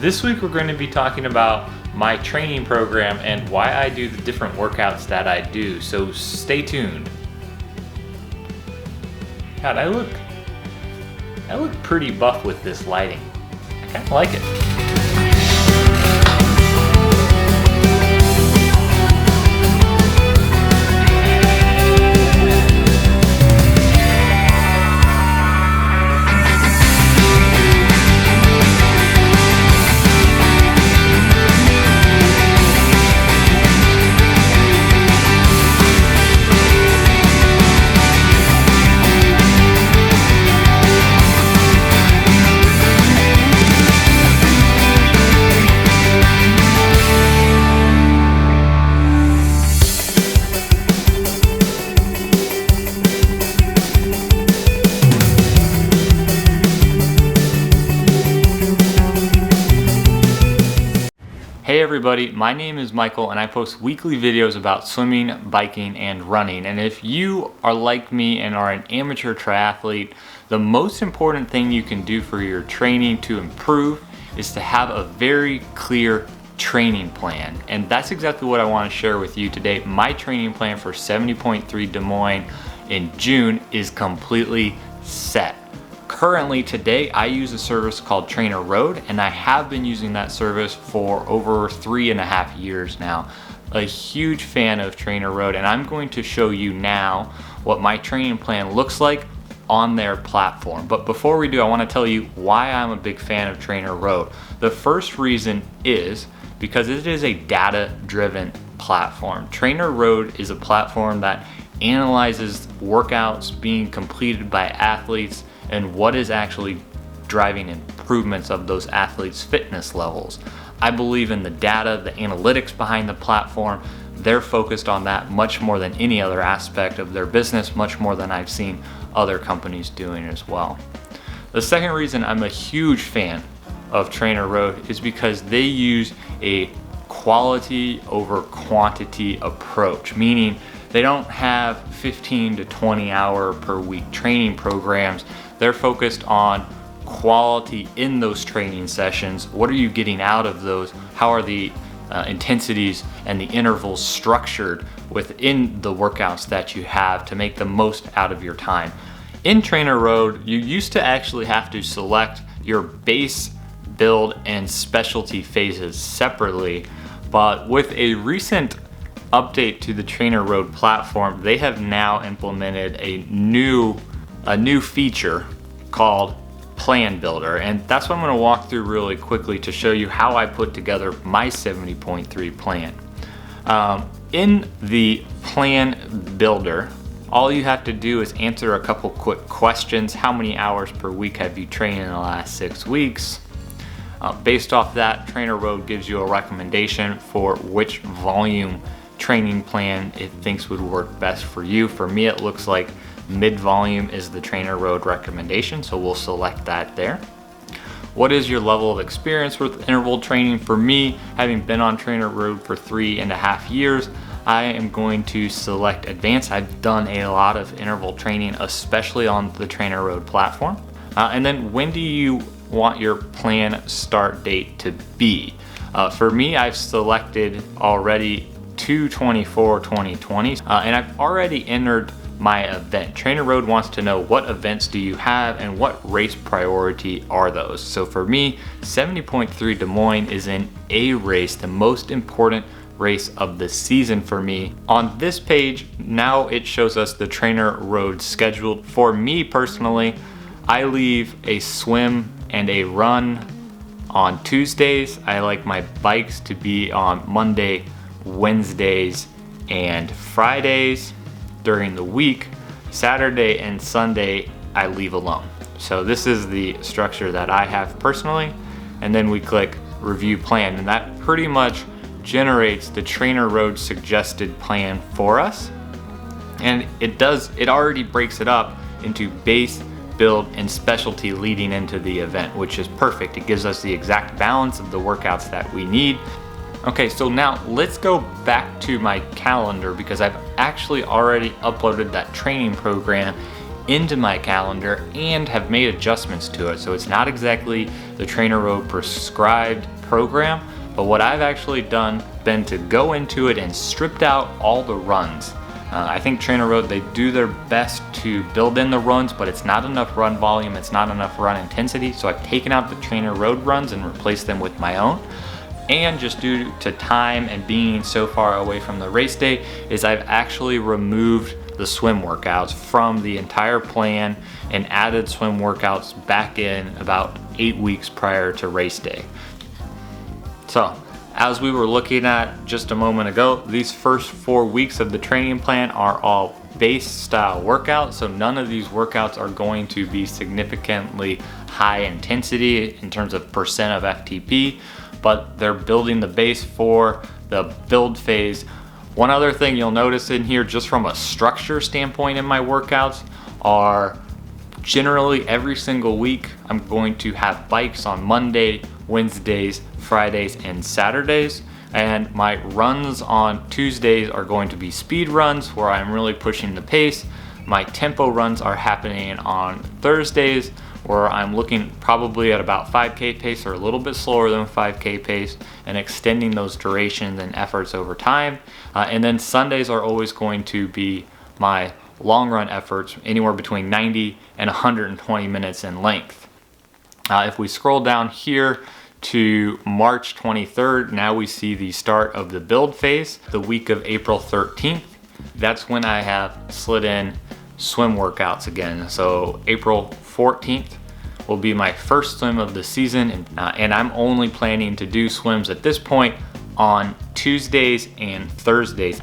This week we're going to be talking about my training program and why I do the different workouts that I do, so stay tuned. God, I look pretty buff with this lighting. I kind of like it. Hey everybody, my name is Michael and I post weekly videos about swimming, biking, and running. And if you are like me and are an amateur triathlete, the most important thing you can do for your training to improve is to have a very clear training plan. And that's exactly what I want to share with you today. My training plan for 70.3 Des Moines in June is completely set. Currently today I use a service called Trainerroad, and I have been using that service for over 3.5 years now. A huge fan of Trainerroad, and I'm going to show you now what my training plan looks like on their platform. But before we do, I want to tell you why I'm a big fan of Trainerroad. The first reason is because it is a data-driven platform. Trainerroad is a platform that analyzes workouts being completed by athletes and what is actually driving improvements of those athletes' fitness levels. I believe in the data, the analytics behind the platform. They're focused on that much more than any other aspect of their business, much more than I've seen other companies doing as well. The second reason I'm a huge fan of Trainerroad is because they use a quality over quantity approach, meaning they don't have 15 to 20 hour per week training programs. They're focused on quality in those training sessions. What are you getting out of those? How are the intensities and the intervals structured within the workouts that you have to make the most out of your time? In Trainerroad, you used to actually have to select your base, build, and specialty phases separately, but with a recent update to the Trainerroad platform, they have now implemented a new feature called Plan Builder, and that's what I'm going to walk through really quickly to show you how I put together my 70.3 plan. In the Plan Builder, all you have to do is answer a couple quick questions. How many hours per week have you trained in the last 6 weeks? Based off that, Trainerroad gives you a recommendation for which volume training plan it thinks would work best for you. For me, it looks like mid-volume is the Trainerroad recommendation, so we'll select that there. What is your level of experience with interval training? For me, having been on Trainerroad for 3.5 years, I am going to select advanced. I've done a lot of interval training, especially on the Trainerroad platform. And then when do you want your plan start date to be? For me, I've selected already 2/24/2020, and I've already entered my event. Trainerroad wants to know what events do you have and what race priority are those. So for me, 70.3 Des Moines is an A race, the most important race of the season for me. On this page, now it shows us the Trainerroad scheduled. For me personally, I leave a swim and a run on Tuesdays. I like my bikes to be on Monday, Wednesdays, and Fridays. During the week, Saturday and Sunday, I leave alone. So this is the structure that I have personally, and then we click Review Plan, and that pretty much generates the Trainerroad suggested plan for us. And it already breaks it up into base, build, and specialty leading into the event, which is perfect. It gives us the exact balance of the workouts that we need. Okay, so now let's go back to my calendar because I've actually already uploaded that training program into my calendar and have made adjustments to it. So it's not exactly the Trainerroad prescribed program, but what I've actually done been to go into it and stripped out all the runs. I think Trainerroad, they do their best to build in the runs, but it's not enough run volume, it's not enough run intensity. So I've taken out the Trainerroad runs and replaced them with my own. And just due to time and being so far away from the race day, is I've actually removed the swim workouts from the entire plan and added swim workouts back in about 8 weeks prior to race day. So, as we were looking at just a moment ago, these first 4 weeks of the training plan are all base style workouts. So none of these workouts are going to be significantly high intensity in terms of percent of FTP, but they're building the base for the build phase. One other thing you'll notice in here, just from a structure standpoint in my workouts, are generally every single week I'm going to have bikes on Monday, Wednesdays, Fridays, and Saturdays. And my runs on Tuesdays are going to be speed runs where I'm really pushing the pace. My tempo runs are happening on Thursdays where I'm looking probably at about 5K pace or a little bit slower than 5K pace and extending those durations and efforts over time. And then Sundays are always going to be my long run efforts, anywhere between 90 and 120 minutes in length. If we scroll down here to March 23rd, now we see the start of the build phase, the week of April 13th. That's when I have slid in swim workouts again. So April 14th will be my first swim of the season, and I'm only planning to do swims at this point on Tuesdays and Thursdays.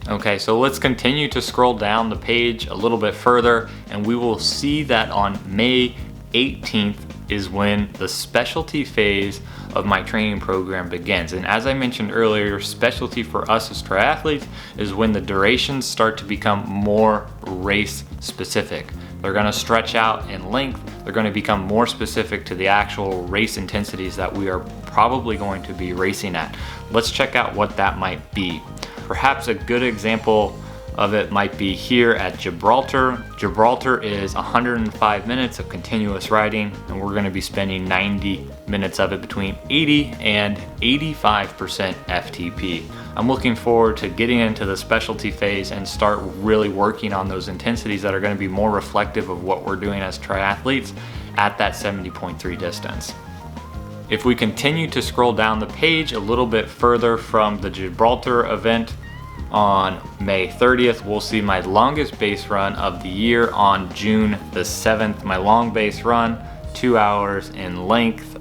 Okay, so let's continue to scroll down the page a little bit further, and we will see that on May 18th is when the specialty phase of my training program begins. And as I mentioned earlier, specialty for us as triathletes is when the durations start to become more race specific. They're gonna stretch out in length, they're gonna become more specific to the actual race intensities that we are probably going to be racing at. Let's check out what that might be. Perhaps a good example of it might be here at Gibraltar. Gibraltar is 105 minutes of continuous riding, and we're gonna be spending 90 minutes of it between 80 and 85% FTP. I'm looking forward to getting into the specialty phase and start really working on those intensities that are gonna be more reflective of what we're doing as triathletes at that 70.3 distance. If we continue to scroll down the page a little bit further from the Gibraltar event, on May 30th, we'll see my longest base run of the year on June the 7th. My long base run, 2 hours in length.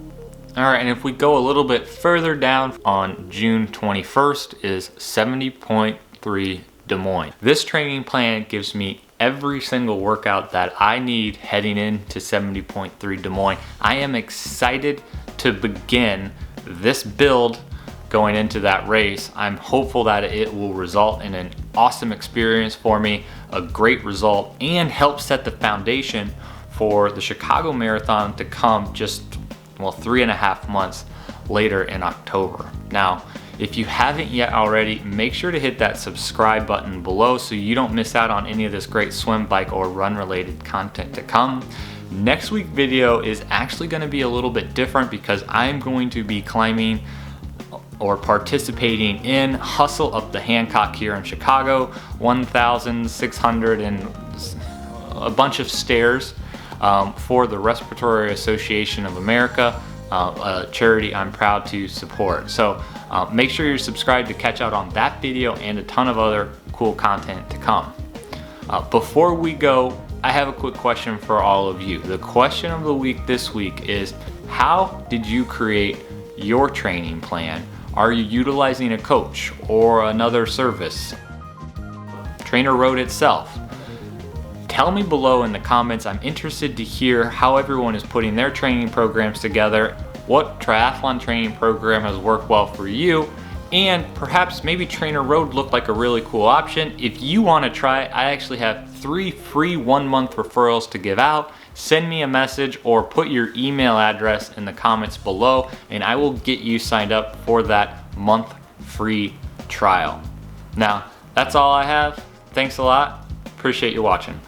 All right, and if we go a little bit further down, on June 21st is 70.3 Des Moines. This training plan gives me every single workout that I need heading into 70.3 Des Moines. I am excited to begin this build going into that race. I'm hopeful that it will result in an awesome experience for me, a great result, and help set the foundation for the Chicago Marathon to come just, well, 3.5 months later in October. Now, if you haven't yet already, make sure to hit that subscribe button below so you don't miss out on any of this great swim, bike, or run related content to come. Next week's video is actually going to be a little bit different because I'm going to be climbing or participating in Hustle Up the Hancock here in Chicago, 1,600 and a bunch of stairs for the Respiratory Association of America, a charity I'm proud to support. So make sure you're subscribed to catch out on that video and a ton of other cool content to come. Before we go, I have a quick question for all of you. The question of the week this week is, how did you create your training plan? Are you utilizing a coach or another service? Trainerroad itself? Tell me below in the comments. I'm interested to hear how everyone is putting their training programs together, what triathlon training program has worked well for you, and perhaps maybe Trainerroad looked like a really cool option. If you want to try it, I actually have 3 free 1-month referrals to give out. Send me a message or put your email address in the comments below and I will get you signed up for that month free trial. Now, that's all I have. Thanks a lot. Appreciate you watching.